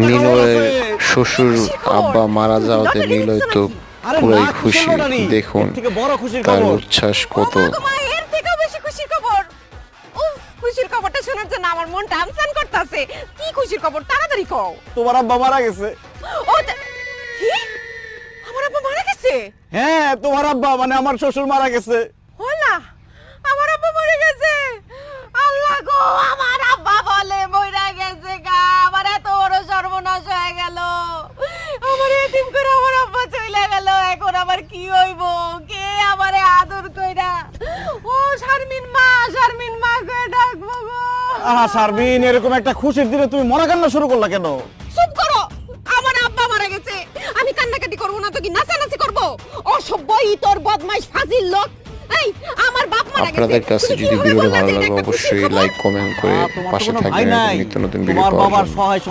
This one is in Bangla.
নিলয়ের শ্বশুর আব্বা মারা যাওয়াতে নিলয় তো পুরাই খুশি। দেখুন তার উচ্ছ্বাস কত। এর থেকেও বেশি খুশির খবর। উফ, খুশির খবরটা শোনার জন্য আমার মনটা আমসান করতেছে। কি খুশির খবর তাড়াতাড়ি কও। তোমার আব্বা মারা গেছে। ও কি? আমার আব্বা মারা গেছে? হ্যাঁ, তোমার আব্বা মানে আমার শ্বশুর মারা গেছে। হলা আমার আব্বা মরে গেছে। আল্লাহ গো, আমার আব্বা বলে মইরা গেছে গা। আমার এত বড় সর্বনাশ হয়ে গেল। আমার এতিম করে আমার আব্বা চলে গেল। এখন আমার কি হইব? কে আমারে আদর কইরা? ও শারমিন মা কই ডাকবো গো। আহা শারমিন, এরকম একটা খুশির দিনে তুমি মরা কান্না শুরু করলা কেন? চুপ করো। আমার আব্বা মারা গেছে, আমি কান্নাকাটি করব না তো কি নাচানাচি করব? অসভ্য ইতর বদমাইশ ফাজিল লোক। এই আমার বাপ মারা গেছে। আপনাদের কাছে যদি ভিডিওটা ভালো লাগে অবশ্যই লাইক কমেন্ট করে পাশে থাকবেন। নিত্য নতুন ভিডিও পাওয়ার জন্য। তোমার বাবার সহায়